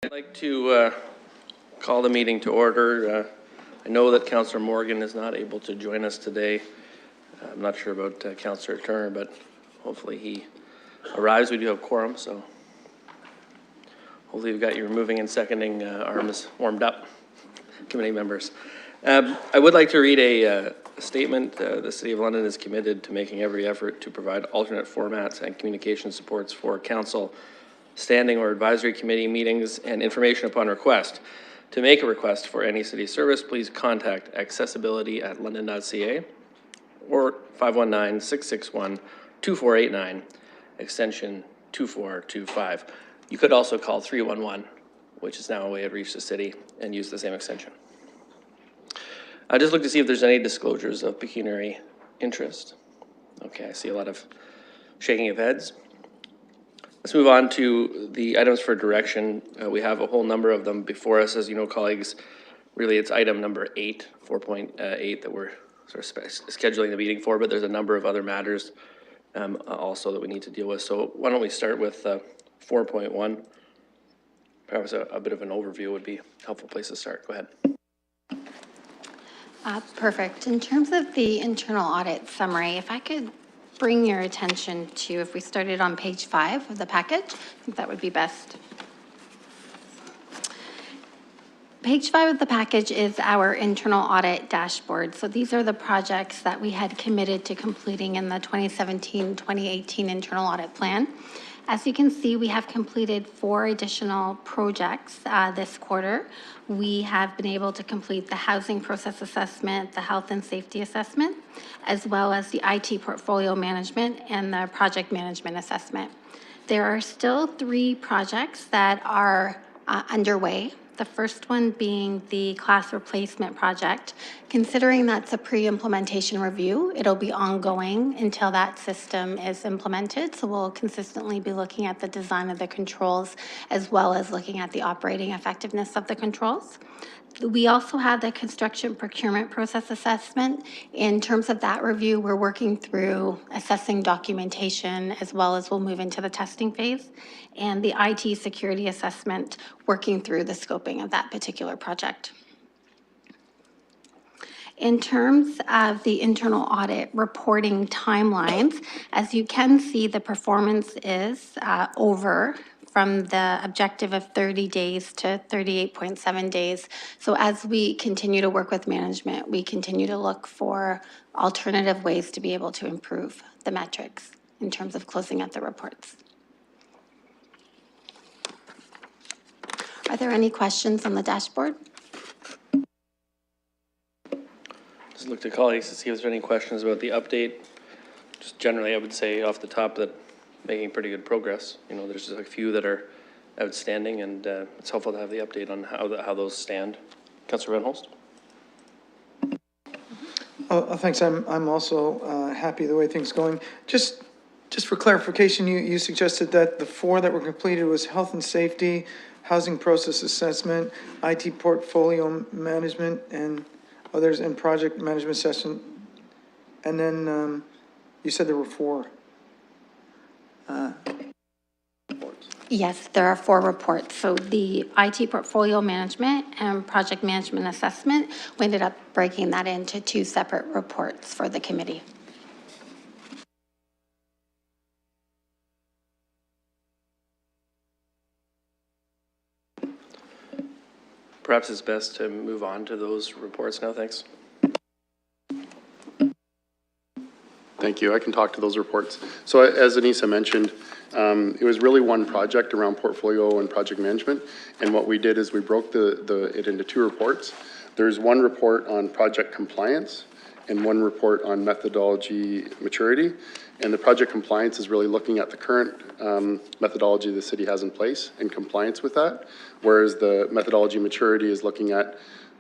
I'd like to call the meeting to order. I know that Councillor Morgan is not able to join us today. I'm not sure about Councillor Turner, but hopefully he arrives. We do have quorum, so hopefully you've got your moving and seconding arms warmed up, committee members. I would like to read a statement. The City of London is committed to making every effort to provide alternate formats and communication supports for Council, standing or advisory committee meetings and information upon request. To make a request for any city service, please contact accessibility@london.ca or 519-661-2489, extension 2425. You could also call 311, which is now a way to reach the city, and use the same extension. I just look to see if there's any disclosures of pecuniary interest. Okay, I see a lot of shaking of heads. Let's move on to the items for direction. We have a whole number of them before us. As you know, colleagues, really it's item number 8, 4.8 that we're sort of scheduling the meeting for, but there's a number of other matters also that we need to deal with. So why don't we start with 4.1. Perhaps a bit of an overview would be a helpful place to start. Go ahead. Perfect. In terms of the internal audit summary, if I could bring your attention to, if we started on page 5 of the package, I think that would be best. Page 5 of the package is our internal audit dashboard. So these are the projects that we had committed to completing in the 2017-2018 internal audit plan. As you can see, we have completed 4 additional projects this quarter. We have been able to complete the housing process assessment, the health and safety assessment, as well as the IT portfolio management and the project management assessment. There are still 3 projects that are underway. The first one being the class replacement project. Considering that's a pre-implementation review, it'll be ongoing until that system is implemented. So we'll consistently be looking at the design of the controls as well as looking at the operating effectiveness of the controls. We also have the construction procurement process assessment. In terms of that review, we're working through assessing documentation as well as we'll move into the testing phase. And the IT security assessment, working through the scoping of that particular project. In terms of the internal audit reporting timelines, as you can see, the performance is over from the objective of 30 days to 38.7 days. So as we continue to work with management, we continue to look for alternative ways to be able to improve the metrics in terms of closing out the reports. Are there any questions on the dashboard? Just look to colleagues to see if there's any questions about the update. Just generally, I would say off the top that making pretty good progress. You know, there's just a few that are outstanding, and it's helpful to have the update on how those stand. Councillor Van Holst. Thanks. I'm also happy the way things are going. Just for clarification, you suggested that the 4 that were completed was health and safety, housing process assessment, IT portfolio management, and others in project management session. And then you said there were 4. Yes, there are 4 reports. So the IT portfolio management and project management assessment, we ended up breaking that into 2 separate reports for the committee. Perhaps it's best to move on to those reports now. Thanks. Thank you. I can talk to those reports. So as Anissa mentioned, it was really one project around portfolio and project management. And what we did is we broke it into 2 reports. There's one report on project compliance and one report on methodology maturity. And the project compliance is really looking at the current methodology the city has in place in compliance with that. Whereas the methodology maturity is looking at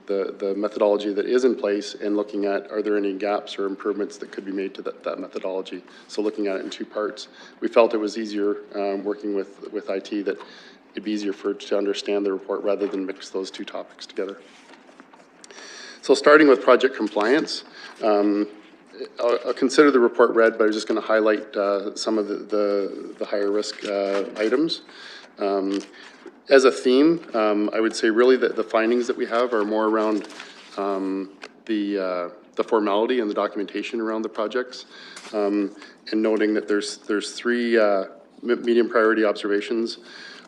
the methodology that is in place and looking at, are there any gaps or improvements that could be made to that methodology? So looking at it in 2 parts. We felt it was easier working with IT, that it'd be easier to understand the report rather than mix those 2 topics together. So starting with project compliance, I'll consider the report read, but I'm just going to highlight some of the higher risk items. As a theme, I would say really that the findings that we have are more around the formality and the documentation around the projects, and noting that there's three medium priority observations.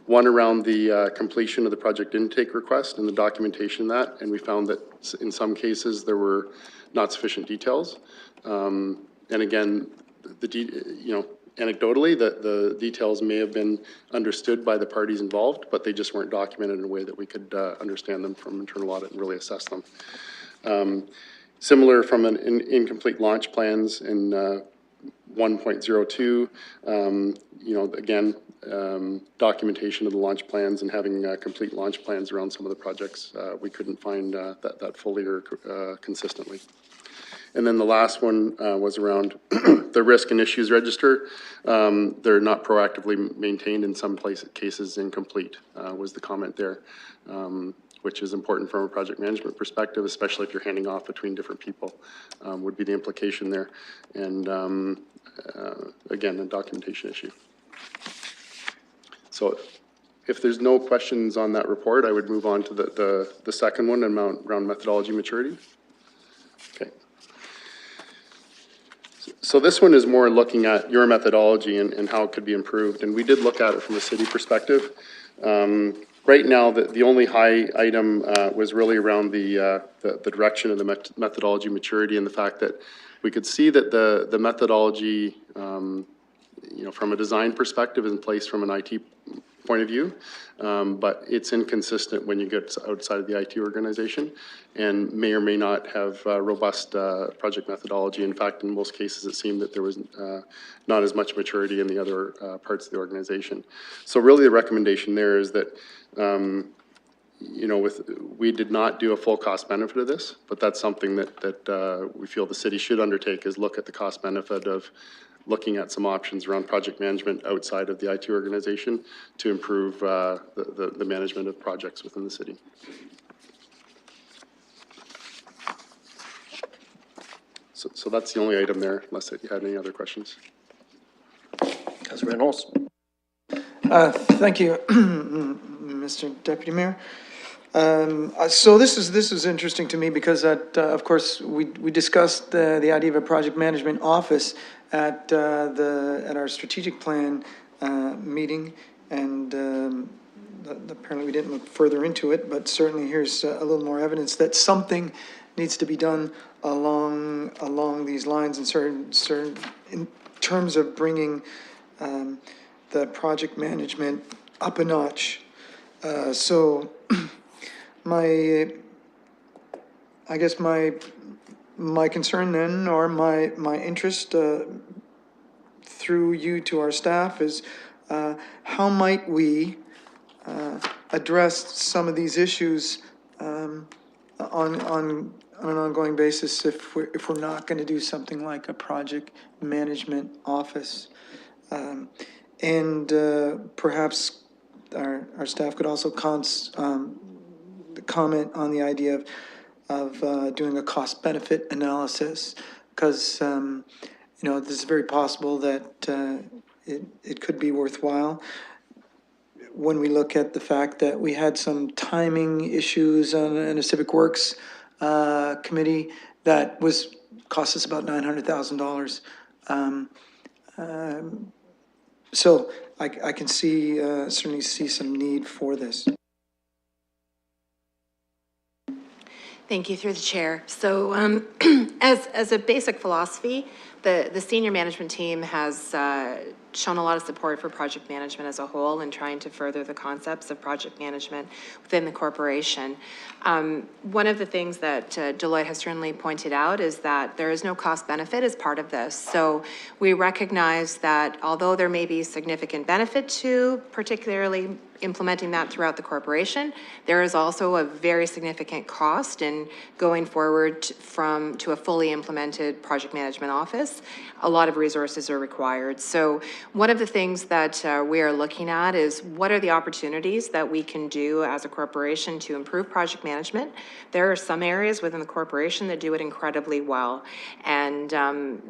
One around the completion of the project intake request and the documentation of that, and we found that in some cases there were not sufficient details. And again, anecdotally, the details may have been understood by the parties involved, but they just weren't documented in a way that we could understand them from internal audit and really assess them. Similar from an incomplete launch plans in 1.02, again, documentation of the launch plans and having complete launch plans around some of the projects, we couldn't find that fully or consistently. And then the last one was around the risk and issues register. They're not proactively maintained, in some cases incomplete, was the comment there, which is important from a project management perspective, especially if you're handing off between different people, would be the implication there. And again, a documentation issue. So if there's no questions on that report, I would move on to the second one around methodology maturity. Okay. So this one is more looking at your methodology and how it could be improved. And we did look at it from a city perspective. Right now, the only high item was really around the direction of the methodology maturity and the fact that we could see that the methodology, from a design perspective is in place from an IT point of view, but it's inconsistent when you get outside of the IT organization and may or may not have robust project methodology. In fact, in most cases, it seemed that there was not as much maturity in the other parts of the organization. So really the recommendation there is that, we did not do a full cost benefit of this, but that's something that we feel the city should undertake, is look at the cost benefit of looking at some options around project management outside of the IT organization to improve the management of projects within the city. So that's the only item there, unless you had any other questions. Councilor Reynolds. Thank you, Mr. Deputy Mayor. So this is interesting to me because of course we discussed the idea of a project management office at our strategic plan meeting, and apparently we didn't look further into it, but certainly here's a little more evidence that something needs to be done along these lines, and certain in terms of bringing the project management up a notch. So I guess my concern then, or my interest through you to our staff, is how might we address some of these issues on an ongoing basis if we're not going to do something like a project management office, and perhaps our staff could also comment on the idea of doing a cost benefit analysis, because this is very possible that it could be worthwhile when we look at the fact that we had some timing issues in a Civic Works committee that cost us about $900,000. So I can certainly see some need for this. Thank you, through the chair. So as a basic philosophy, the senior management team has shown a lot of support for project management as a whole and trying to further the concepts of project management within the corporation. One of the things that Deloitte has certainly pointed out is that there is no cost benefit as part of this. So we recognize that although there may be significant benefit to particularly implementing that throughout the corporation, there is also a very significant cost in going forward to a fully implemented project management office. A lot of resources are required. So one of the things that we are looking at is what are the opportunities that we can do as a corporation to improve project management. There are some areas within the corporation that do it incredibly well, and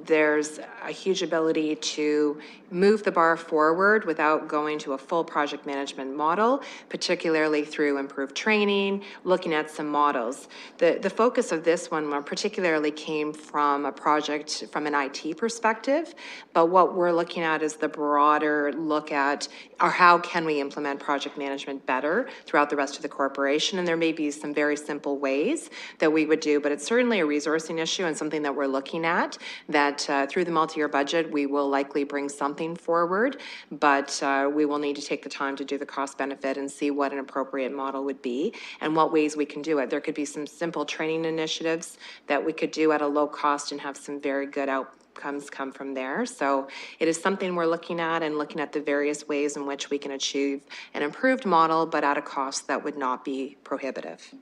there's a huge ability to move the bar forward without going to a full project management model, particularly through improved training, looking at some models. The focus of this one particularly came from a project from an IT perspective, but what we're looking at is the broader look at, or how can we implement project management better throughout the rest of the corporation? And there may be some very simple ways that we would do, but it's certainly a resourcing issue and something that we're looking at, that through the multi-year budget, we will likely bring something forward, but we will need to take the time to do the cost benefit and see what an appropriate model would be and what ways we can do it. There could be some simple training initiatives that we could do at a low cost and have some very good outcomes come from there. So it is something we're looking at, and looking at the various ways in which we can achieve an improved model, but at a cost that would not be prohibitive.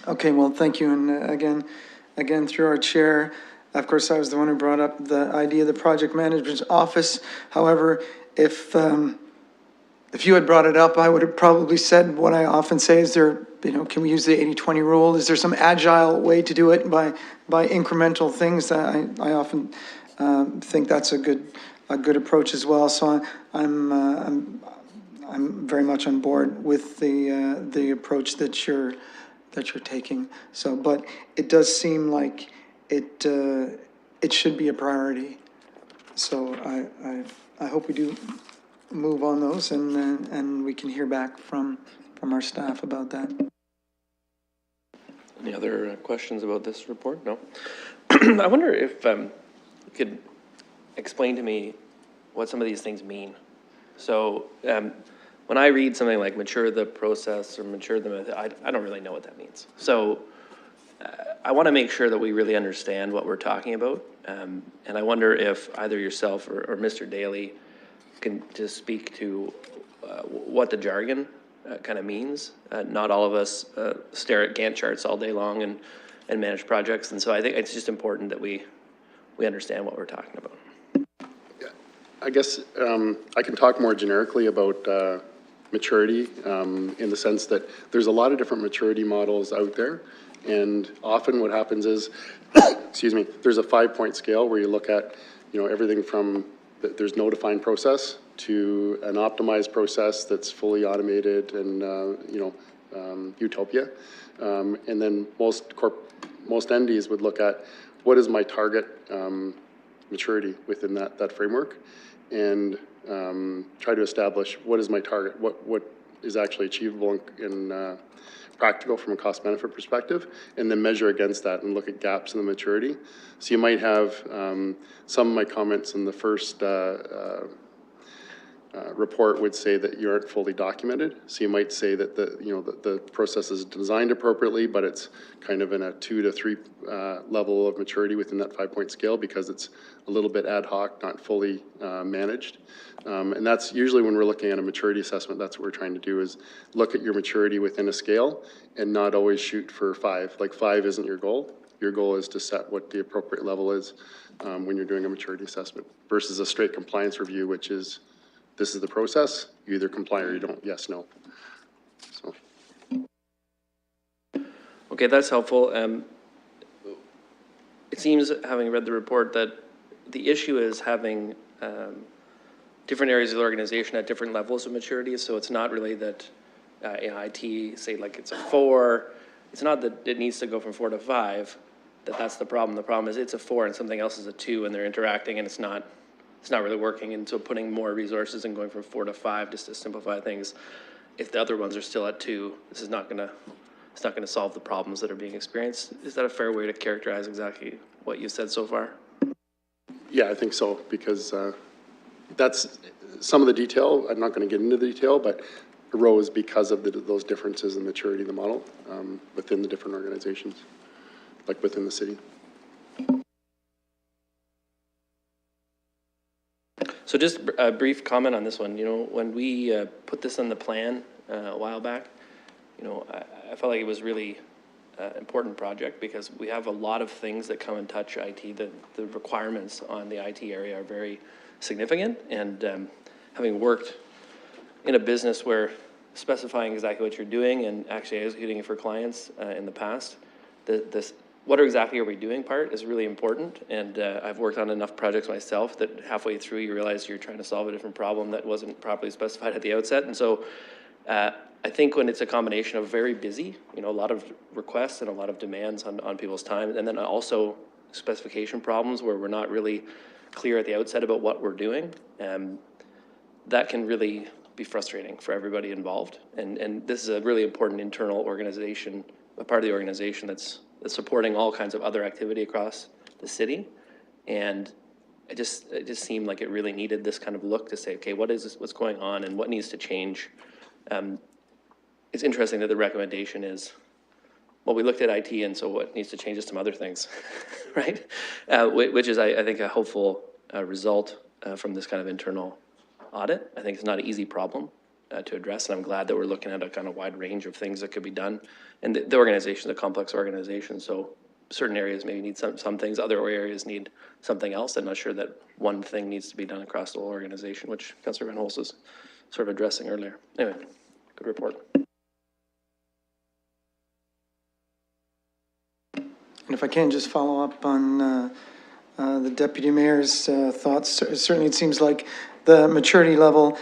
Okay, well, thank you, and again, through our chair, of course, I was the one who brought up the idea of the project management office. However, if you had brought it up, I would have probably said what I often say is can we use the 80-20 rule? Is there some agile way to do it by incremental things? I often think that's a good approach as well. So I'm very much on board with the approach that you're taking. So, but it does seem like it should be a priority. So I hope we do move on those, and we can hear back from our staff about that. Any other questions about this report? No? I wonder if you could explain to me what some of these things mean. So when I read something like mature the process or mature the method, I don't really know what that means. So I want to make sure that we really understand what we're talking about. And I wonder if either yourself or Mr. Daly can just speak to what the jargon kind of means. Not all of us stare at Gantt charts all day long and manage projects. And so I think it's just important that we understand what we're talking about. I guess I can talk more generically about maturity in the sense that there's a lot of different maturity models out there. And often what happens is, excuse me, there's a 5-point scale where you look at, everything from there's no defined process to an optimized process that's fully automated and, utopia. And then most entities would look at what is my target maturity within that framework, and try to establish what is my target, what is actually achievable and practical from a cost benefit perspective, and then measure against that and look at gaps in the maturity. So you might have some of my comments in the first report would say that you aren't fully documented. So you might say that the process is designed appropriately, but it's kind of in a 2 to 3 level of maturity within that 5-point scale because it's a little bit ad hoc, not fully managed. And that's usually when we're looking at a maturity assessment, that's what we're trying to do, is look at your maturity within a scale and not always shoot for 5. Like 5 isn't your goal. Your goal is to set what the appropriate level is when you're doing a maturity assessment versus a straight compliance review, which is, this is the process, you either comply or you don't, yes, no. So. Okay, that's helpful. It seems, having read the report, that the issue is having different areas of the organization at different levels of maturity. So it's not really that IT, say like it's a 4, it's not that it needs to go from 4 to 5, that's the problem. The problem is it's a 4 and something else is a 2 and they're interacting and it's not really working. And so putting more resources and going from 4 to 5 just to simplify things, if the other ones are still at 2, this is not gonna solve the problems that are being experienced. Is that a fair way to characterize exactly what you said so far? Yeah, I think so, because that's some of the detail. I'm not going to get into the detail, but arose because of those differences in maturity of the model within the different organizations, like within the city. So just a brief comment on this one. When we put this on the plan a while back, I felt like it was really important project because we have a lot of things that come and touch IT. The requirements on the IT area are very significant, and having worked in a business where specifying exactly what you're doing and actually executing it for clients in the past, the what exactly are we doing part is really important. And I've worked on enough projects myself that halfway through you realize you're trying to solve a different problem that wasn't properly specified at the outset. And so I think when it's a combination of very busy, a lot of requests and a lot of demands on people's time, and then also specification problems where we're not really clear at the outset about what we're doing, that can really be frustrating for everybody involved. And this is a really important internal organization, a part of the organization that's supporting all kinds of other activity across the city. And it just seemed like it really needed this kind of look to say, okay, what is this, what's going on and what needs to change? It's interesting that the recommendation is, well, we looked at IT and so what needs to change is some other things, right? Which is, I think, a hopeful result from this kind of internal audit. I think it's not an easy problem to address, and I'm glad that we're looking at a kind of wide range of things that could be done. And the organization is a complex organization, so certain areas maybe need some things, other areas need something else. I'm not sure that one thing needs to be done across the whole organization, which Councillor Van Holst was sort of addressing earlier. Anyway, good report. And if I can just follow up on the deputy mayor's thoughts, certainly it seems like the maturity level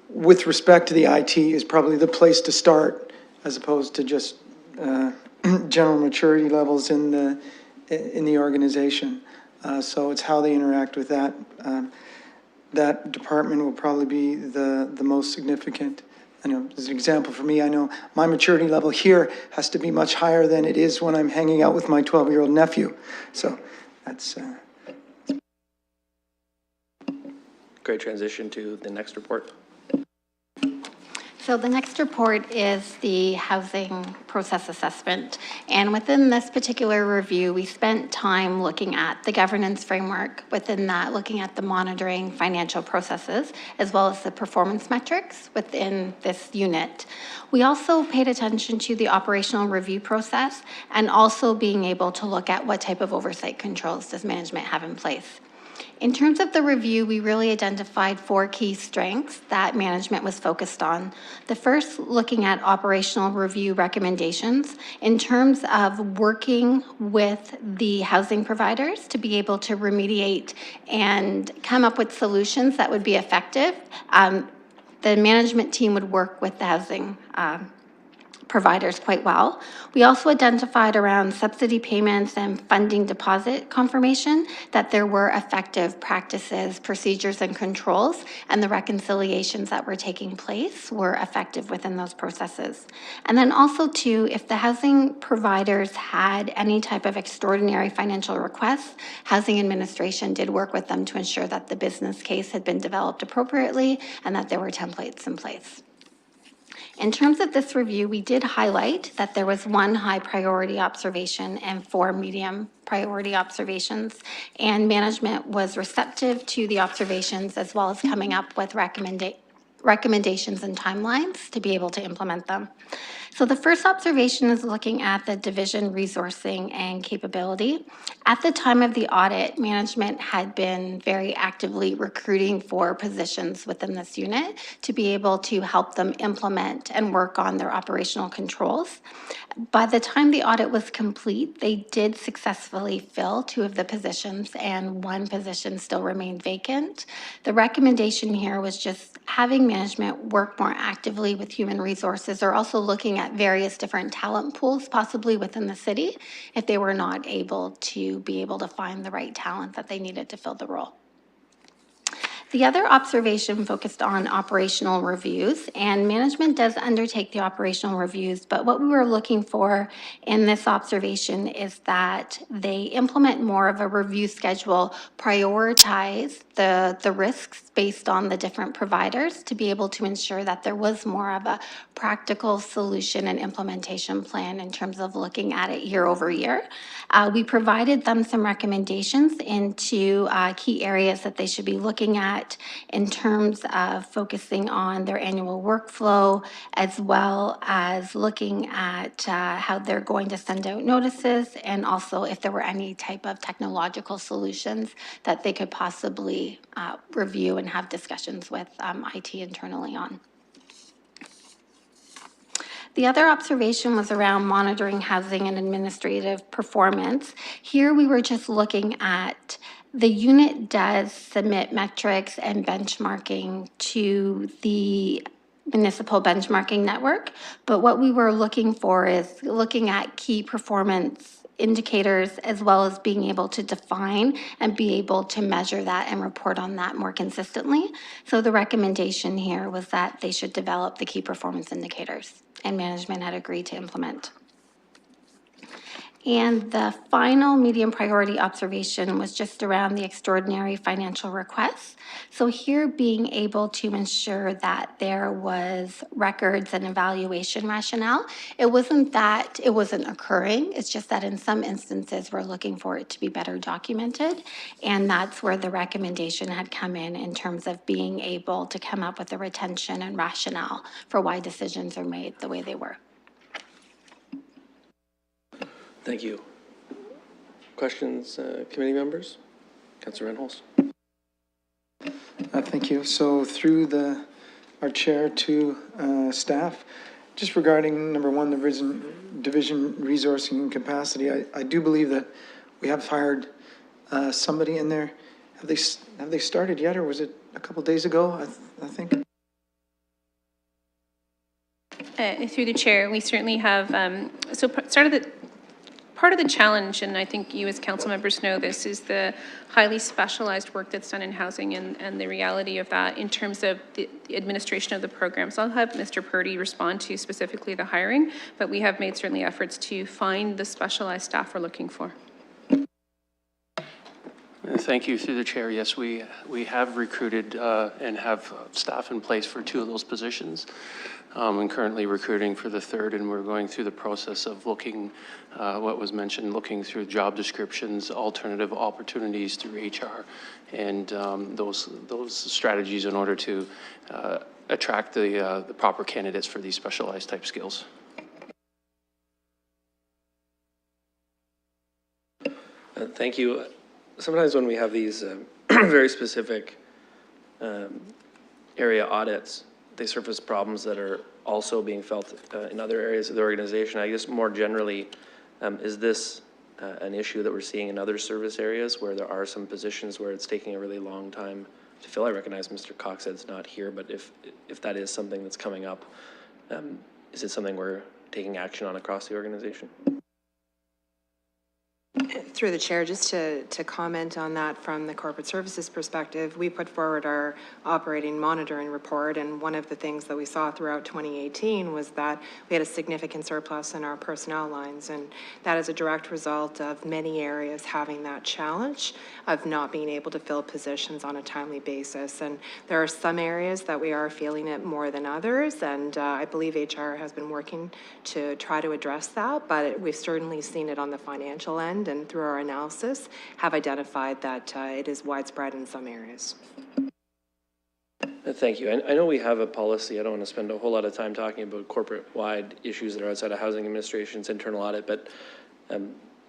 with respect to the IT is probably the place to start, as opposed to just general maturity levels in the organization. So it's how they interact with that. That department will probably be the most significant. I know, as an example for me, I know my maturity level here has to be much higher than it is when I'm hanging out with my 12-year-old nephew. So that's Great transition to the next report. So the next report is the housing process assessment. And within this particular review, we spent time looking at the governance framework. Within that, looking at the monitoring financial processes, as well as the performance metrics within this unit. We also paid attention to the operational review process and also being able to look at what type of oversight controls does management have in place. In terms of the review, we really identified 4 key strengths that management was focused on. The first, looking at operational review recommendations in terms of working with the housing providers to be able to remediate and come up with solutions that would be effective. The management team would work with the housing providers quite well. We also identified around subsidy payments and funding deposit confirmation that there were effective practices, procedures, and controls, and the reconciliations that were taking place were effective within those processes. And then also too, if the housing providers had any type of extraordinary financial requests, housing administration did work with them to ensure that the business case had been developed appropriately and that there were templates in place. In terms of this review, we did highlight that there was 1 high priority observation and 4 medium priority observations, and management was receptive to the observations as well as coming up with recommendations and timelines to be able to implement them. So the first observation is looking at the division resourcing and capability. At the time of the audit, management had been very actively recruiting for positions within this unit to be able to help them implement and work on their operational controls. By the time the audit was complete, they did successfully fill 2 of the positions and 1 position still remained vacant. The recommendation here was just having management work more actively with human resources, or also looking at various different talent pools possibly within the city if they were not able to find the right talent that they needed to fill the role. The other observation focused on operational reviews, and management does undertake the operational reviews, but what we were looking for in this observation is that they implement more of a review schedule, prioritize the risks based on the different providers to be able to ensure that there was more of a practical solution and implementation plan in terms of looking at it year over year. We provided them some recommendations into key areas that they should be looking at in terms of focusing on their annual workflow, as well as looking at how they're going to send out notices, and also if there were any type of technological solutions that they could possibly review and have discussions with IT internally on. The other observation was around monitoring housing and administrative performance. Here we were just looking at the unit does submit metrics and benchmarking to the municipal benchmarking network, but what we were looking for is looking at key performance indicators as well as being able to define and be able to measure that and report on that more consistently. So the recommendation here was that they should develop the key performance indicators, and management had agreed to implement. And the final medium priority observation was just around the extraordinary financial requests. So here being able to ensure that there was records and evaluation rationale. It wasn't that it wasn't occurring, it's just that in some instances we're looking for it to be better documented. And that's where the recommendation had come in terms of being able to come up with a retention and rationale for why decisions are made the way they were. Thank you. Questions, committee members? Councilor Renholz? Thank you. So through our chair to staff, just regarding number one, the division resourcing and capacity, I do believe that we have hired somebody in there. Have they started yet, or was it a couple days ago, I think? Through the chair, we certainly have, part of the challenge, and I think you as council members know this, is the highly specialized work that's done in housing and the reality of that in terms of the administration of the program. So I'll have Mr. Purdy respond to specifically the hiring, but we have made certainly efforts to find the specialized staff we're looking for. Thank you. Through the chair, yes, we have recruited and have staff in place for 2 of those positions. And currently recruiting for the 3rd, and we're going through the process of looking, what was mentioned, looking through job descriptions, alternative opportunities through HR, and those strategies in order to attract the proper candidates for these specialized type skills. Thank you. Sometimes when we have these very specific area audits, they surface problems that are also being felt in other areas of the organization. I guess more generally, is this an issue that we're seeing in other service areas where there are some positions where it's taking a really long time to fill? I recognize Mr. Coxhead's not here, but if that is something that's coming up, is it something we're taking action on across the organization? Through the chair, just to comment on that from the corporate services perspective, we put forward our operating monitoring report, and one of the things that we saw throughout 2018 was that we had a significant surplus in our personnel lines, and that is a direct result of many areas having that challenge of not being able to fill positions on a timely basis. And there are some areas that we are feeling it more than others, and I believe HR has been working to try to address that, but we've certainly seen it on the financial end, and through our analysis have identified that it is widespread in some areas. Thank you. I know we have a policy. I don't want to spend a whole lot of time talking about corporate-wide issues that are outside of housing administration's internal audit, but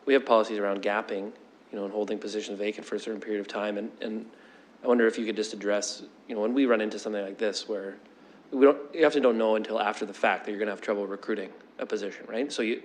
we have policies around gapping, and holding positions vacant for a certain period of time. And I wonder if you could just address, when we run into something like this where you often don't know until after the fact that you're going to have trouble recruiting a position, right? So you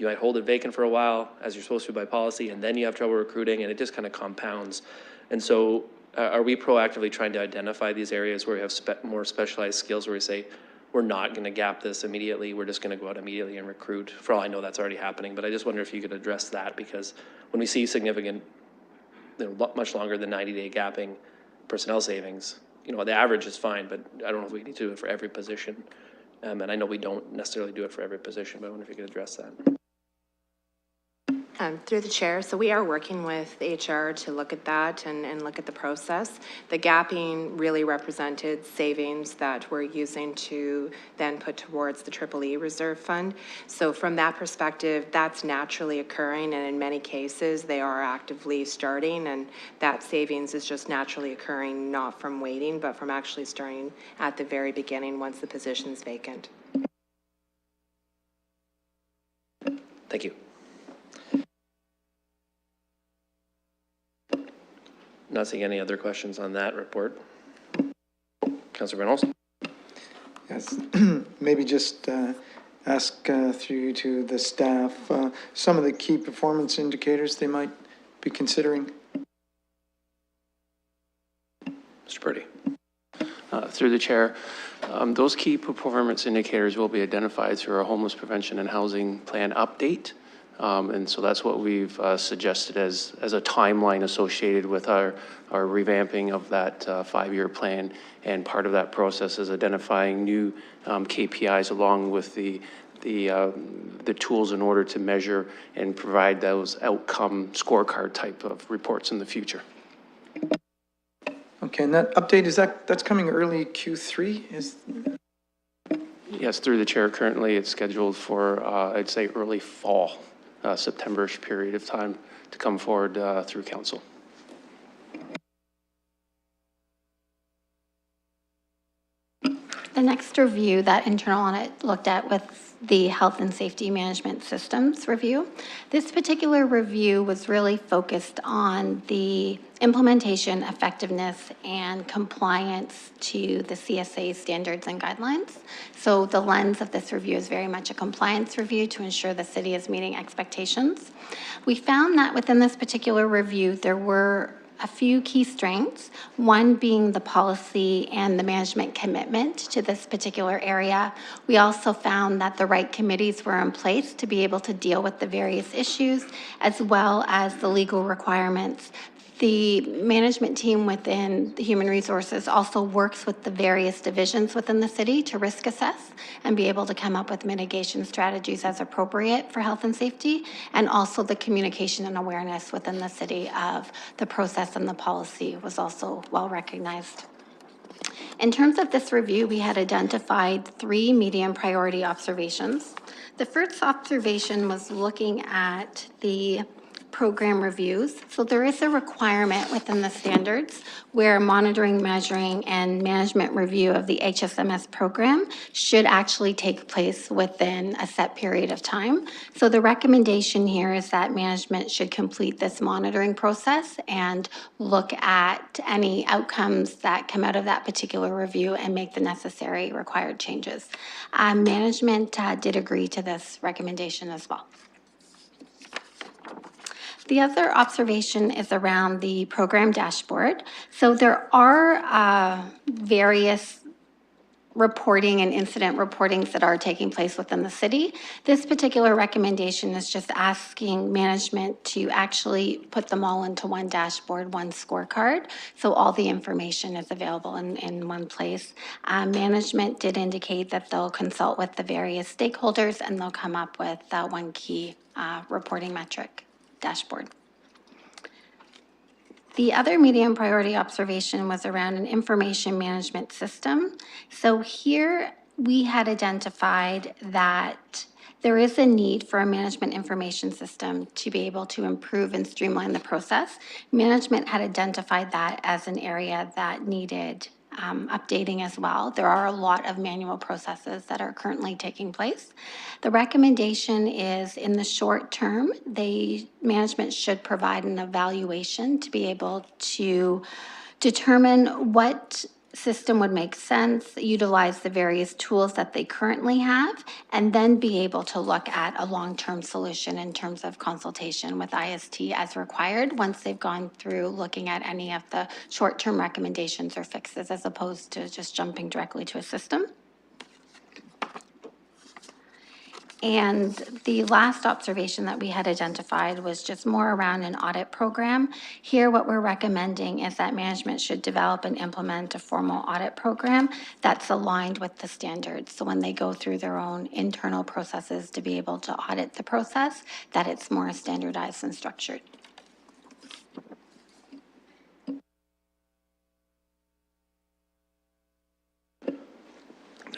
might hold it vacant for a while, as you're supposed to by policy, and then you have trouble recruiting, and it just kind of compounds. And so are we proactively trying to identify these areas where we have more specialized skills, where we say, we're not going to gap this immediately, we're just going to go out immediately and recruit? For all I know, that's already happening, but I just wonder if you could address that, because when we see significant, much longer than 90-day gapping personnel savings, the average is fine, but I don't know if we need to do it for every position. And I know we don't necessarily do it for every position, but I wonder if you could address that. Through the chair, so we are working with HR to look at that and look at the process. The gapping really represented savings that we're using to then put towards the EEE Reserve Fund. So from that perspective, that's naturally occurring, and in many cases, they are actively starting, and that savings is just naturally occurring, not from waiting, but from actually starting at the very beginning once the position's vacant. Thank you. Not seeing any other questions on that report. Councilor Reynolds? Yes, maybe just ask through you to the staff some of the key performance indicators they might be considering? Mr. Purdy. Through the chair, those key performance indicators will be identified through our homeless prevention and housing plan update. And so that's what we've suggested as a timeline associated with our revamping of that 5-year plan. And part of that process is identifying new KPIs along with the tools in order to measure and provide those outcome scorecard type of reports in the future. Okay, and that update, that's coming early Q3? Yes, through the chair, currently it's scheduled for, I'd say, early fall, September-ish period of time to come forward through council. The next review that internal audit looked at was the health and safety management systems review. This particular review was really focused on the implementation, effectiveness, and compliance to the CSA standards and guidelines. So the lens of this review is very much a compliance review to ensure the city is meeting expectations. We found that within this particular review, there were a few key strengths, one being the policy and the management commitment to this particular area. We also found that the right committees were in place to be able to deal with the various issues, as well as the legal requirements. The management team within the Human Resources also works with the various divisions within the city to risk assess and be able to come up with mitigation strategies as appropriate for health and safety, and also the communication and awareness within the city of the process and the policy was also well recognized. In terms of this review, we had identified 3 medium priority observations. The first observation was looking at the program reviews. So there is a requirement within the standards where monitoring, measuring, and management review of the HSMS program should actually take place within a set period of time. So the recommendation here is that management should complete this monitoring process and look at any outcomes that come out of that particular review and make the necessary required changes. Management did agree to this recommendation as well. The other observation is around the program dashboard. So there are various reporting and incident reportings that are taking place within the city. This particular recommendation is just asking management to actually put them all into one dashboard, one scorecard, so all the information is available in one place. Management did indicate that they'll consult with the various stakeholders and they'll come up with one key reporting metric dashboard. The other medium priority observation was around an information management system. So here we had identified that there is a need for a management information system to be able to improve and streamline the process. Management had identified that as an area that needed updating as well. There are a lot of manual processes that are currently taking place. The recommendation is in the short term, management should provide an evaluation to be able to determine what system would make sense, utilize the various tools that they currently have, and then be able to look at a long-term solution in terms of consultation with IST as required once they've gone through looking at any of the short-term recommendations or fixes as opposed to just jumping directly to a system. And the last observation that we had identified was just more around an audit program. Here, what we're recommending is that management should develop and implement a formal audit program that's aligned with the standards. So when they go through their own internal processes to be able to audit the process, that it's more standardized and structured. There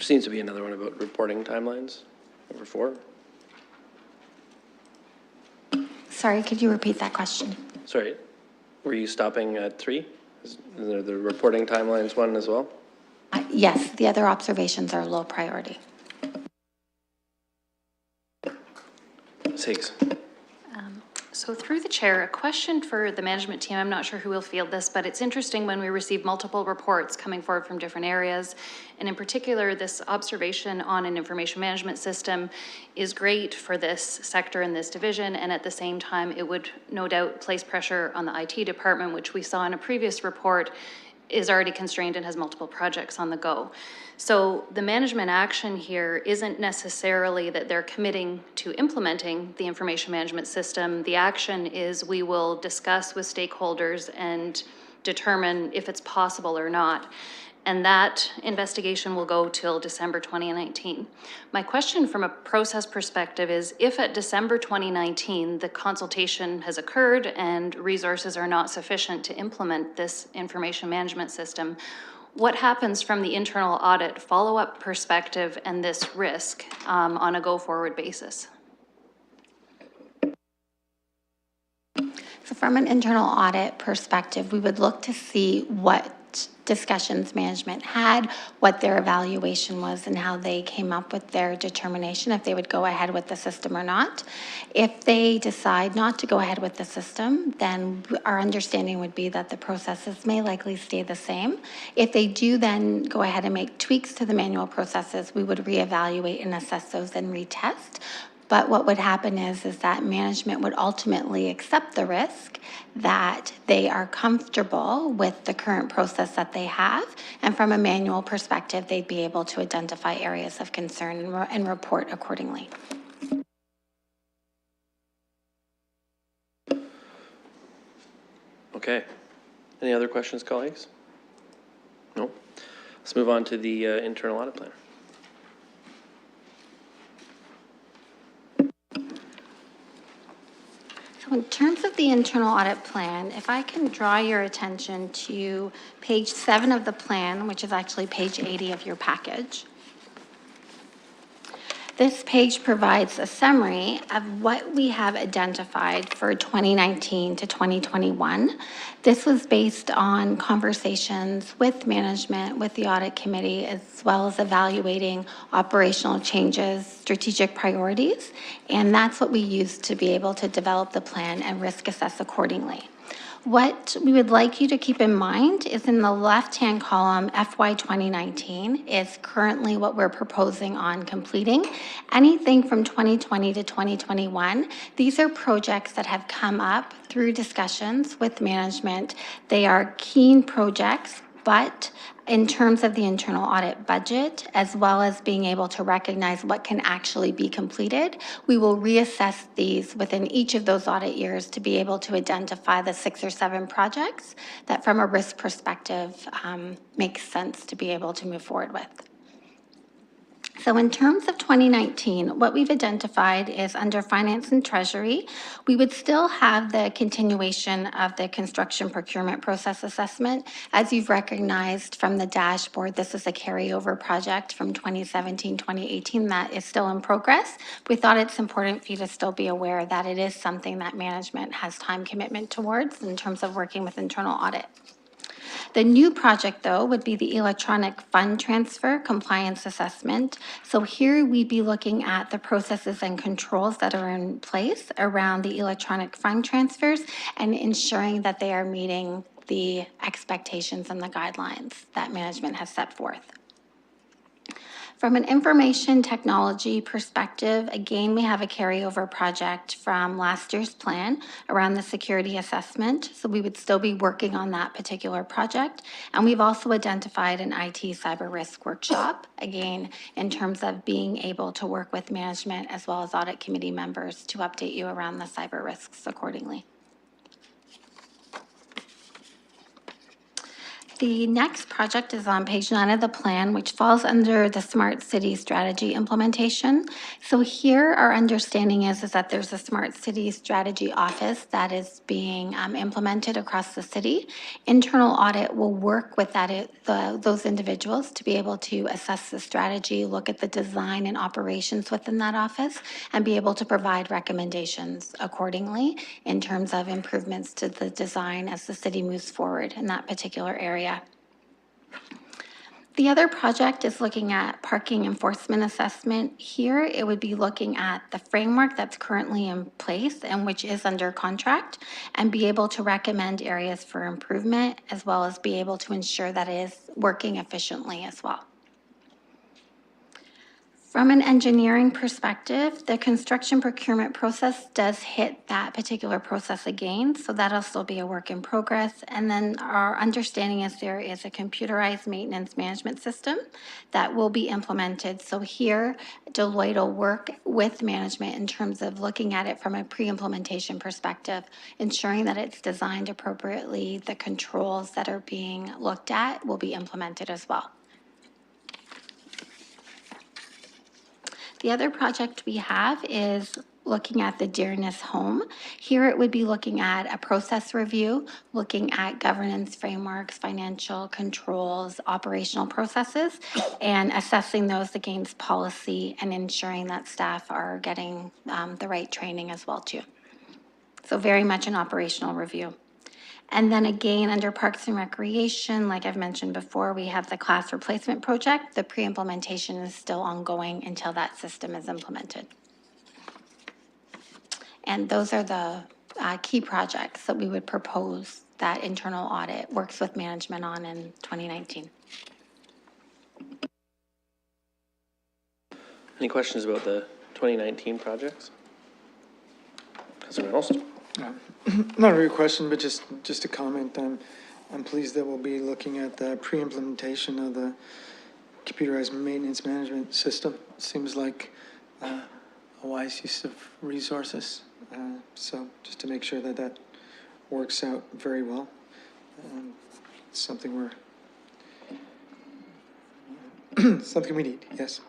seems to be another one about reporting timelines. Number 4. Sorry, could you repeat that question? Sorry, were you stopping at 3? Is there the reporting timelines one as well? Yes, the other observations are low priority. Ms. Higgs. So through the chair, a question for the management team. I'm not sure who will field this, but it's interesting when we receive multiple reports coming forward from different areas. And in particular, this observation on an information management system is great for this sector and this division. And at the same time, it would no doubt place pressure on the IT department, which we saw in a previous report is already constrained and has multiple projects on the go. So the management action here isn't necessarily that they're committing to implementing the information management system. The action is we will discuss with stakeholders and determine if it's possible or not. And that investigation will go till December 2019. My question from a process perspective is, if at December 2019, the consultation has occurred and resources are not sufficient to implement this information management system, what happens from the internal audit follow-up perspective and this risk on a go-forward basis? So from an internal audit perspective, we would look to see what discussions management had, what their evaluation was, and how they came up with their determination if they would go ahead with the system or not. If they decide not to go ahead with the system, then our understanding would be that the processes may likely stay the same. If they do then go ahead and make tweaks to the manual processes, we would reevaluate and assess those and retest. But what would happen is that management would ultimately accept the risk that they are comfortable with the current process that they have. And from a manual perspective, they'd be able to identify areas of concern and report accordingly. Okay. Any other questions, colleagues? No? Let's move on to the internal audit plan. So in terms of the internal audit plan, if I can draw your attention to page 7 of the plan, which is actually page 80 of your package. This page provides a summary of what we have identified for 2019 to 2021. This was based on conversations with management, with the audit committee, as well as evaluating operational changes, strategic priorities, and that's what we used to be able to develop the plan and risk assess accordingly. What we would like you to keep in mind is in the left-hand column, FY 2019 is currently what we're proposing on completing. Anything from 2020 to 2021, these are projects that have come up through discussions with management. They are keen projects, but in terms of the internal audit budget, as well as being able to recognize what can actually be completed, we will reassess these within each of those audit years to be able to identify the 6 or 7 projects that from a risk perspective makes sense to be able to move forward with. So in terms of 2019, what we've identified is under Finance and Treasury, we would still have the continuation of the construction procurement process assessment. As you've recognized from the dashboard, this is a carryover project from 2017, 2018 that is still in progress. We thought it's important for you to still be aware that it is something that management has time commitment towards in terms of working with internal audit. The new project, though, would be the electronic fund transfer compliance assessment. So here we'd be looking at the processes and controls that are in place around the electronic fund transfers and ensuring that they are meeting the expectations and the guidelines that management has set forth. From an information technology perspective, again, we have a carryover project from last year's plan around the security assessment. So we would still be working on that particular project. And we've also identified an IT cyber risk workshop, again, in terms of being able to work with management as well as audit committee members to update you around the cyber risks accordingly. The next project is on page 9 of the plan, which falls under the Smart City Strategy implementation. So here our understanding is that there's a Smart City Strategy office that is being implemented across the city. Internal audit will work with those individuals to be able to assess the strategy, look at the design and operations within that office, and be able to provide recommendations accordingly in terms of improvements to the design as the city moves forward in that particular area. The other project is looking at parking enforcement assessment. Here, it would be looking at the framework that's currently in place and which is under contract, and be able to recommend areas for improvement, as well as be able to ensure that it is working efficiently as well. From an engineering perspective, the construction procurement process does hit that particular process again, so that'll still be a work in progress. And then our understanding is there is a computerized maintenance management system that will be implemented. So here, Deloitte will work with management in terms of looking at it from a pre-implementation perspective, ensuring that it's designed appropriately. The controls that are being looked at will be implemented as well. The other project we have is looking at the Dearness Home. Here it would be looking at a process review, looking at governance frameworks, financial controls, operational processes, and assessing those against policy and ensuring that staff are getting the right training as well too. So very much an operational review. And then again, under Parks and Recreation, like I've mentioned before, we have the class replacement project. The pre-implementation is still ongoing until that system is implemented. And those are the key projects that we would propose that internal audit works with management on in 2019. Any questions about the 2019 projects? Councilor Reynolds? Not a real question, but just a comment. I'm pleased that we'll be looking at the pre-implementation of the computerized maintenance management system. Seems like a wise use of resources. So just to make sure that that works out very well. It's something something we need, yes.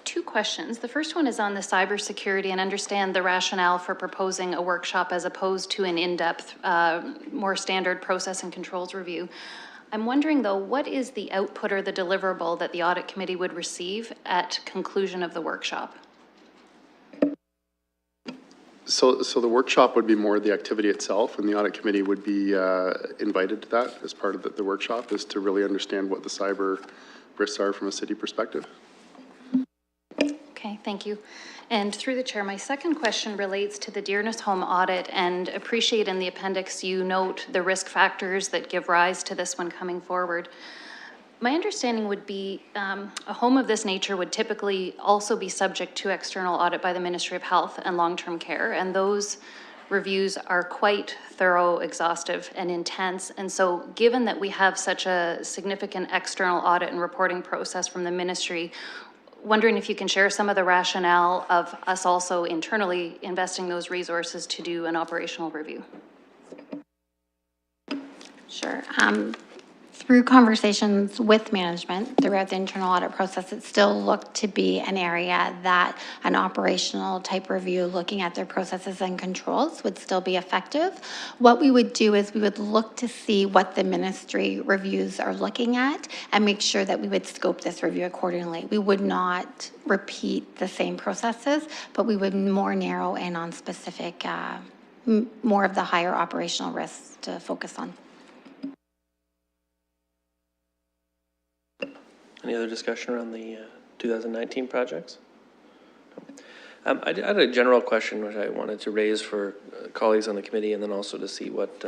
Two questions. The first one is on the cybersecurity, and understand the rationale for proposing a workshop as opposed to an in-depth, more standard process and controls review. I'm wondering though, what is the output or the deliverable that the audit committee would receive at conclusion of the workshop? So the workshop would be more the activity itself, and the audit committee would be invited to that as part of the workshop, is to really understand what the cyber risks are from a city perspective. Okay, thank you. And through the chair, my second question relates to the Dearness Home audit, and appreciate in the appendix you note the risk factors that give rise to this one coming forward. My understanding would be a home of this nature would typically also be subject to external audit by the Ministry of Health and Long-Term Care, and those reviews are quite thorough, exhaustive, and intense. And so given that we have such a significant external audit and reporting process from the ministry, wondering if you can share some of the rationale of us also internally investing those resources to do an operational review. Sure. Through conversations with management throughout the internal audit process, it still looked to be an area that an operational type review looking at their processes and controls would still be effective. What we would do is we would look to see what the ministry reviews are looking at and make sure that we would scope this review accordingly. We would not repeat the same processes, but we would more narrow in on specific, more of the higher operational risks to focus on. Any other discussion around the 2019 projects? I had a general question which I wanted to raise for colleagues on the committee, and then also to see what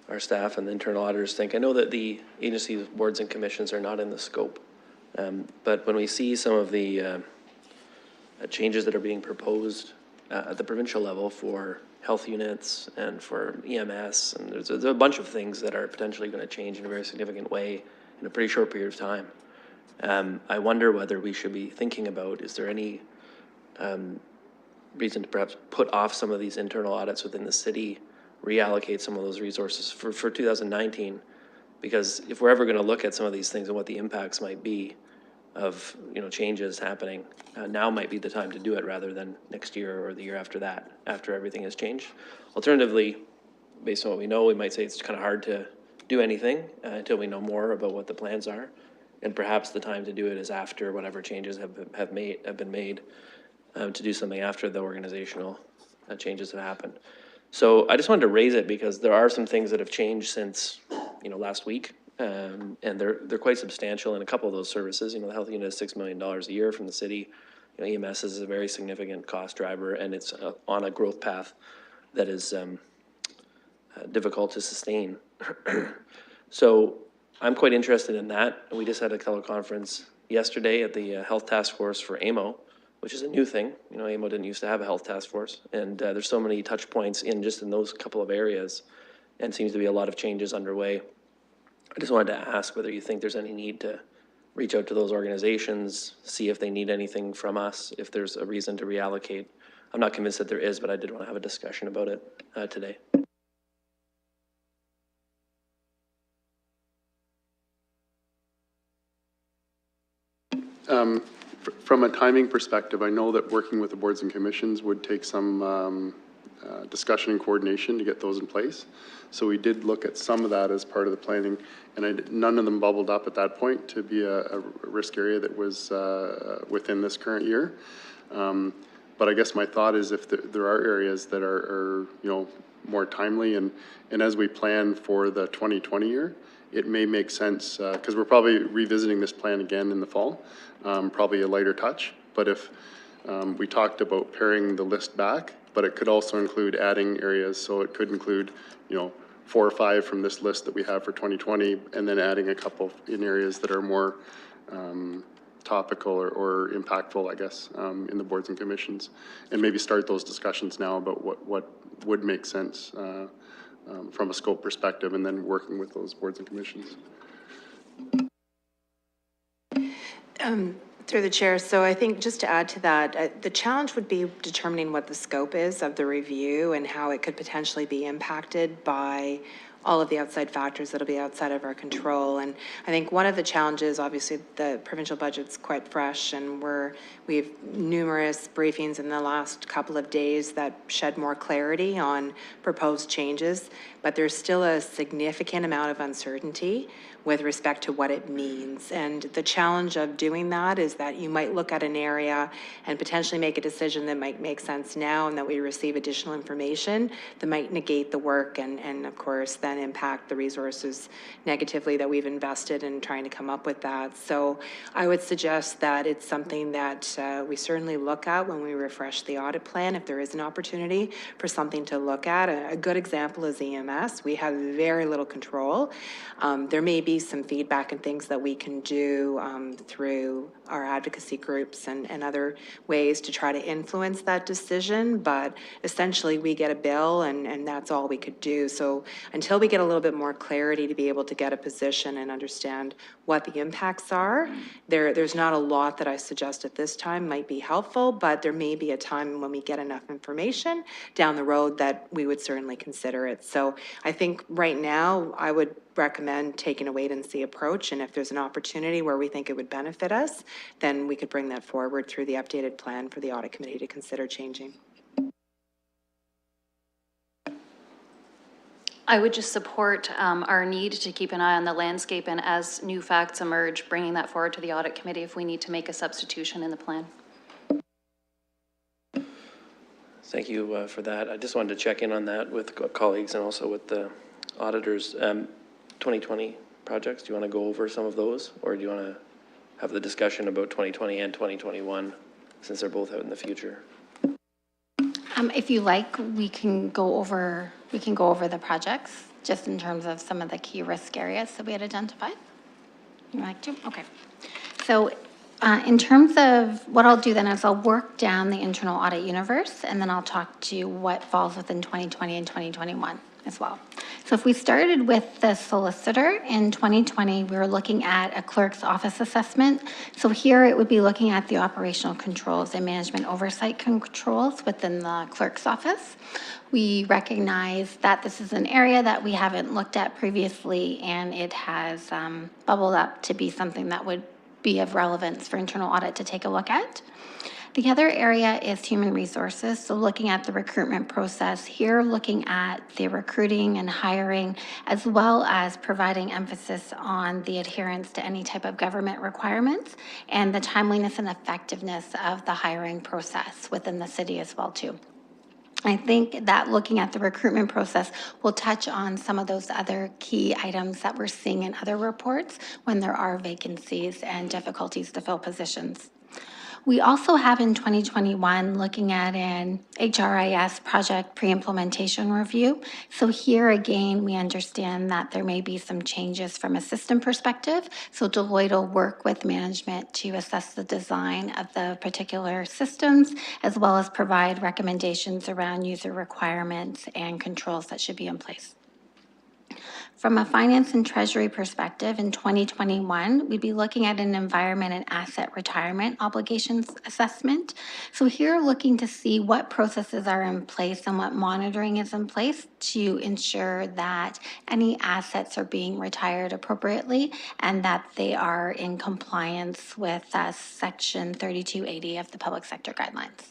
our staff and the internal auditors think. I know that the agencies, boards and commissions are not in the scope, but when we see some of the changes that are being proposed at the provincial level for health units and for EMS, and there's a bunch of things that are potentially going to change in a very significant way in a pretty short period of time. I wonder whether we should be thinking about, is there any reason to perhaps put off some of these internal audits within the city, reallocate some of those resources for 2019? Because if we're ever going to look at some of these things and what the impacts might be of, changes happening, now might be the time to do it rather than next year or the year after that, after everything has changed. Alternatively, based on what we know, we might say it's kind of hard to do anything until we know more about what the plans are. And perhaps the time to do it is after whatever changes have been made to do something after the organizational changes have happened. So I just wanted to raise it because there are some things that have changed since last week. And they're quite substantial in a couple of those services. The health unit is $6 million a year from the city. EMS is a very significant cost driver, and it's on a growth path that is difficult to sustain. So I'm quite interested in that. We just had a teleconference yesterday at the Health Task Force for AMO, which is a new thing. AMO didn't used to have a health task force, and there's so many touch points in those couple of areas, and seems to be a lot of changes underway. I just wanted to ask whether you think there's any need to reach out to those organizations, see if they need anything from us, if there's a reason to reallocate. I'm not convinced that there is, but I did want to have a discussion about it today. From a timing perspective, I know that working with the boards and commissions would take some discussion and coordination to get those in place. So we did look at some of that as part of the planning, and none of them bubbled up at that point to be a risk area that was within this current year. But I guess my thought is if there are areas that are more timely, and as we plan for the 2020 year, it may make sense, because we're probably revisiting this plan again in the fall, probably a lighter touch. But if we talked about paring the list back, but it could also include adding areas. So it could include, 4 or 5 from this list that we have for 2020, and then adding a couple in areas that are more topical or impactful, I guess, in the boards and commissions, and maybe start those discussions now about what would make sense from a scope perspective, and then working with those boards and commissions. Through the chair, so I think just to add to that, the challenge would be determining what the scope is of the review and how it could potentially be impacted by all of the outside factors that'll be outside of our control. And I think one of the challenges, obviously the provincial budget's quite fresh, and we have numerous briefings in the last couple of days that shed more clarity on proposed changes, but there's still a significant amount of uncertainty with respect to what it means. And the challenge of doing that is that you might look at an area and potentially make a decision that might make sense now, and that we receive additional information that might negate the work and of course then impact the resources negatively that we've invested in trying to come up with that. So I would suggest that it's something that we certainly look at when we refresh the audit plan, if there is an opportunity for something to look at. A good example is EMS. We have very little control. There may be some feedback and things that we can do through our advocacy groups and other ways to try to influence that decision, but essentially we get a bill and that's all we could do. So until we get a little bit more clarity to be able to get a position and understand what the impacts are, there's not a lot that I suggest at this time might be helpful, but there may be a time when we get enough information down the road that we would certainly consider it. So I think right now I would recommend taking a wait and see approach, and if there's an opportunity where we think it would benefit us, then we could bring that forward through the updated plan for the audit committee to consider changing. I would just support our need to keep an eye on the landscape, and as new facts emerge, bringing that forward to the audit committee if we need to make a substitution in the plan. Thank you for that. I just wanted to check in on that with colleagues and also with the auditors. 2020 projects, do you want to go over some of those, or do you want to have the discussion about 2020 and 2021 since they're both out in the future? If you like, we can go over the projects just in terms of some of the key risk areas that we had identified. You like to? Okay. So in terms of what I'll do then is I'll work down the internal audit universe, and then I'll talk to you what falls within 2020 and 2021 as well. So if we started with the solicitor in 2020, we were looking at a clerk's office assessment. So here it would be looking at the operational controls and management oversight controls within the clerk's office. We recognize that this is an area that we haven't looked at previously, and it has bubbled up to be something that would be of relevance for internal audit to take a look at. The other area is human resources, so looking at the recruitment process here, looking at the recruiting and hiring, as well as providing emphasis on the adherence to any type of government requirements and the timeliness and effectiveness of the hiring process within the city as well too. I think that looking at the recruitment process will touch on some of those other key items that we're seeing in other reports when there are vacancies and difficulties to fill positions. We also have in 2021, looking at an HRIS project pre-implementation review. So here again, we understand that there may be some changes from a system perspective. So Deloitte will work with management to assess the design of the particular systems, as well as provide recommendations around user requirements and controls that should be in place. From a finance and treasury perspective, in 2021, we'd be looking at an environment and asset retirement obligations assessment. So here, looking to see what processes are in place and what monitoring is in place to ensure that any assets are being retired appropriately and that they are in compliance with Section 3280 of the Public Sector Guidelines.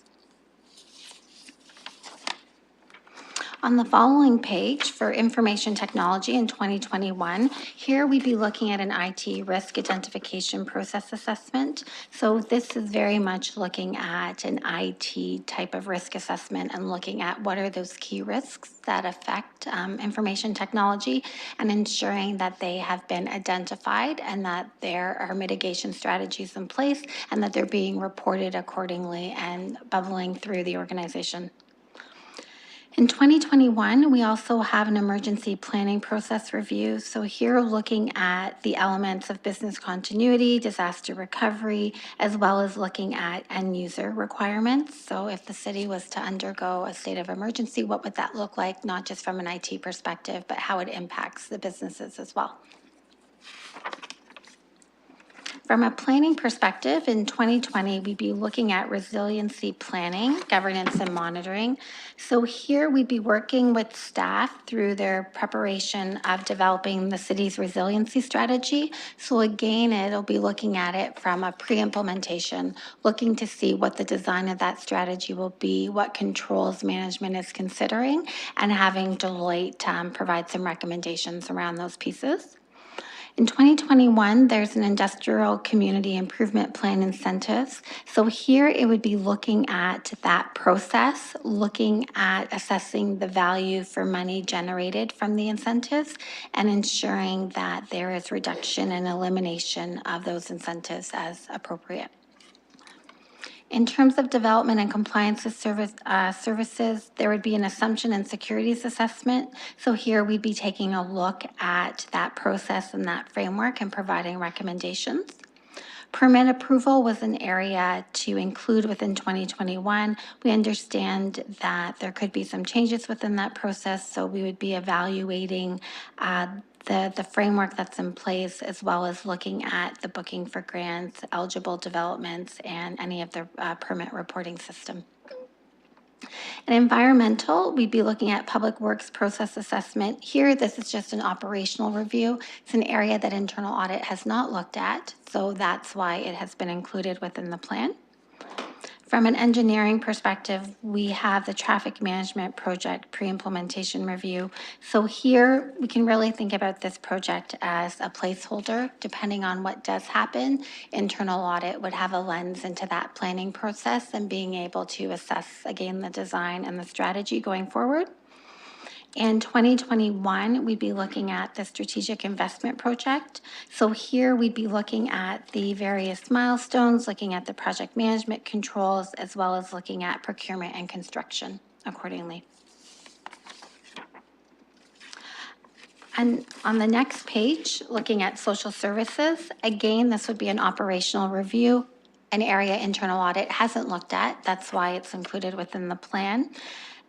On the following page for information technology in 2021, here we'd be looking at an IT risk identification process assessment. So this is very much looking at an IT type of risk assessment and looking at what are those key risks that affect information technology and ensuring that they have been identified and that there are mitigation strategies in place and that they're being reported accordingly and bubbling through the organization. In 2021, we also have an emergency planning process review. So here looking at the elements of business continuity, disaster recovery, as well as looking at end user requirements. So if the city was to undergo a state of emergency, what would that look like, not just from an IT perspective, but how it impacts the businesses as well. From a planning perspective, in 2020, we'd be looking at resiliency planning, governance, and monitoring. So here we'd be working with staff through their preparation of developing the city's resiliency strategy. So again, it'll be looking at it from a pre-implementation, looking to see what the design of that strategy will be, what controls management is considering, and having Deloitte provide some recommendations around those pieces. In 2021, there's an industrial community improvement plan incentives. So here it would be looking at that process, looking at assessing the value for money generated from the incentives and ensuring that there is reduction and elimination of those incentives as appropriate. In terms of development and compliance with services, there would be an assumption and securities assessment. So here we'd be taking a look at that process and that framework and providing recommendations. Permit approval was an area to include within 2021. We understand that there could be some changes within that process, so we would be evaluating the framework that's in place, as well as looking at the booking for grants, eligible developments, and any of the permit reporting system. In environmental, we'd be looking at public works process assessment. Here, this is just an operational review. It's an area that internal audit has not looked at, so that's why it has been included within the plan. From an engineering perspective, we have the traffic management project pre-implementation review. So here we can really think about this project as a placeholder. Depending on what does happen, internal audit would have a lens into that planning process and being able to assess again the design and the strategy going forward. In 2021, we'd be looking at the strategic investment project. So here we'd be looking at the various milestones, looking at the project management controls, as well as looking at procurement and construction accordingly. And on the next page, looking at social services, again, this would be an operational review, an area internal audit hasn't looked at. That's why it's included within the plan.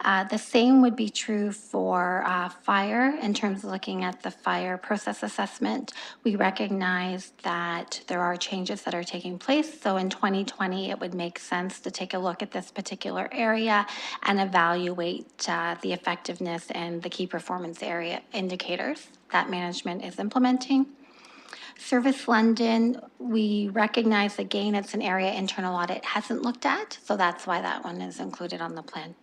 The same would be true for fire in terms of looking at the fire process assessment. We recognize that there are changes that are taking place. So in 2020, it would make sense to take a look at this particular area and evaluate the effectiveness and the key performance area indicators that management is implementing. Service London, we recognize again, it's an area internal audit hasn't looked at. So that's why that one is included on the plan.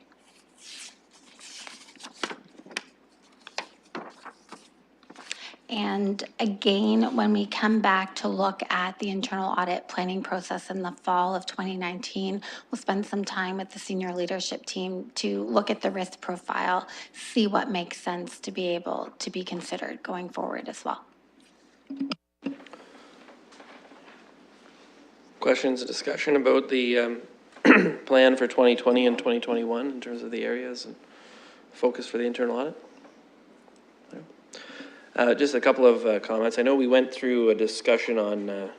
And again, when we come back to look at the internal audit planning process in the fall of 2019, we'll spend some time with the senior leadership team to look at the risk profile, see what makes sense to be able to be considered going forward as well. Questions, discussion about the plan for 2020 and 2021 in terms of the areas and focus for the internal audit? Just a couple of comments. I know we went through a discussion on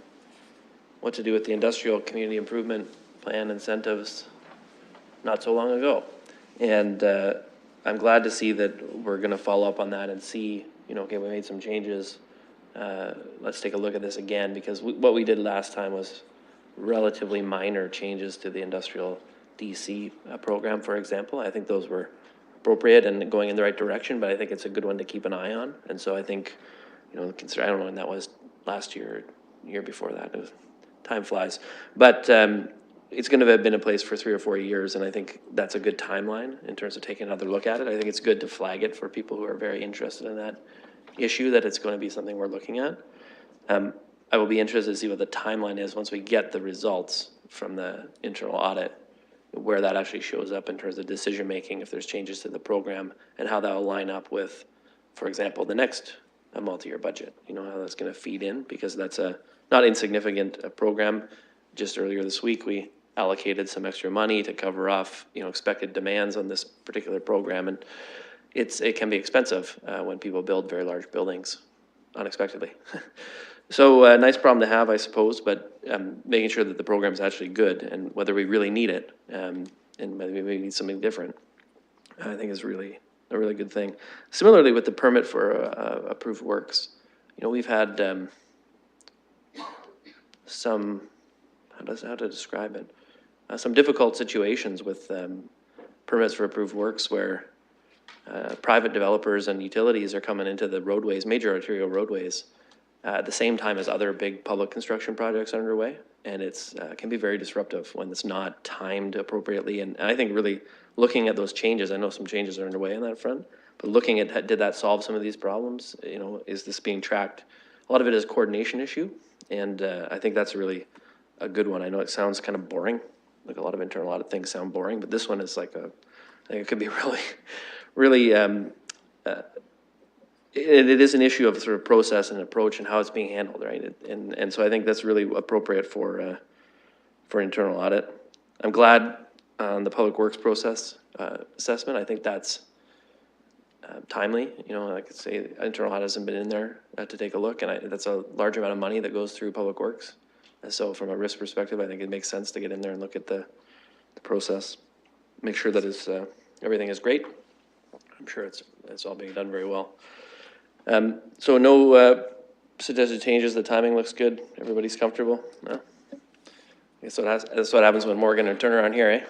what to do with the industrial community improvement plan incentives not so long ago. And I'm glad to see that we're going to follow up on that and see, you know, okay, we made some changes. Let's take a look at this again, because what we did last time was relatively minor changes to the industrial DC program, for example. I think those were appropriate and going in the right direction, but I think it's a good one to keep an eye on. And so I think, you know, consider, I don't know when that was, last year, year before that, time flies. But it's going to have been in place for 3 or 4 years, and I think that's a good timeline in terms of taking another look at it. I think it's good to flag it for people who are very interested in that issue, that it's going to be something we're looking at. I will be interested to see what the timeline is once we get the results from the internal audit, where that actually shows up in terms of decision-making, if there's changes to the program, and how that will line up with, for example, the next multi-year budget, you know, how that's going to feed in, because that's a not insignificant program. Just earlier this week, we allocated some extra money to cover off, you know, expected demands on this particular program, and it can be expensive when people build very large buildings unexpectedly. So a nice problem to have, I suppose, but making sure that the program is actually good, and whether we really need it, and maybe we need something different, I think is really a really good thing. Similarly, with the permit for approved works, you know, we've had some, how to describe it, some difficult situations with permits for approved works where private developers and utilities are coming into the roadways, major arterial roadways, at the same time as other big public construction projects are underway. And it's can be very disruptive when it's not timed appropriately. And I think really looking at those changes, I know some changes are underway on that front, but looking at, did that solve some of these problems? You know, is this being tracked? A lot of it is a coordination issue. And I think that's really a good one. I know it sounds kind of boring, like a lot of internal audit things sound boring, but this one is like I think it could be really, it is an issue of sort of process and approach and how it's being handled, right? And so I think that's really appropriate for internal audit. I'm glad on the public works process assessment. I think that's timely. You know, like I say, internal audit hasn't been in there to take a look, and that's a large amount of money that goes through public works. And so from a risk perspective, I think it makes sense to get in there and look at the process, make sure that everything is great. I'm sure it's all being done very well. So no suggested changes. The timing looks good. Everybody's comfortable. No? That's what happens when Morgan and Turner on here,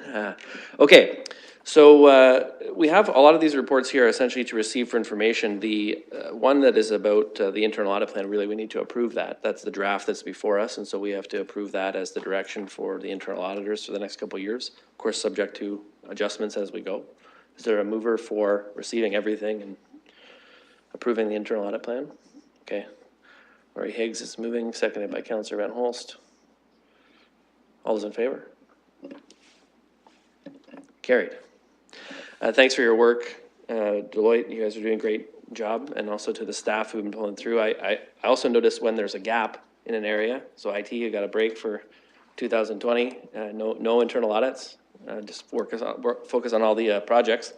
eh? Okay. So we have a lot of these reports here essentially to receive for information. The one that is about the internal audit plan, really we need to approve that. That's the draft that's before us, and so we have to approve that as the direction for the internal auditors for the next couple of years. Of course, subject to adjustments as we go. Is there a mover for receiving everything and approving the internal audit plan? Okay. Laurie Higgs is moving, seconded by Councillor Van Holst. All those in favor? Carried. Thanks for your work, Deloitte. You guys are doing a great job, and also to the staff who've been pulling through. I also noticed when there's a gap in an area, so IT, you got a break for 2020, no internal audits, just focus on all the projects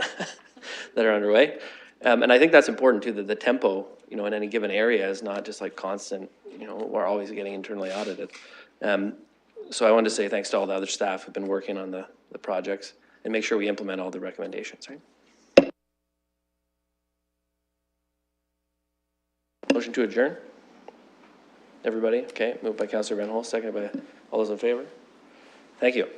that are underway. And I think that's important too, that the tempo, you know, in any given area is not just like constant, you know, we're always getting internally audited. So I wanted to say thanks to all the other staff who've been working on the projects and make sure we implement all the recommendations, right? Motion to adjourn? Everybody? Okay, moved by Councillor Van Holst, seconded by all those in favor? Thank you.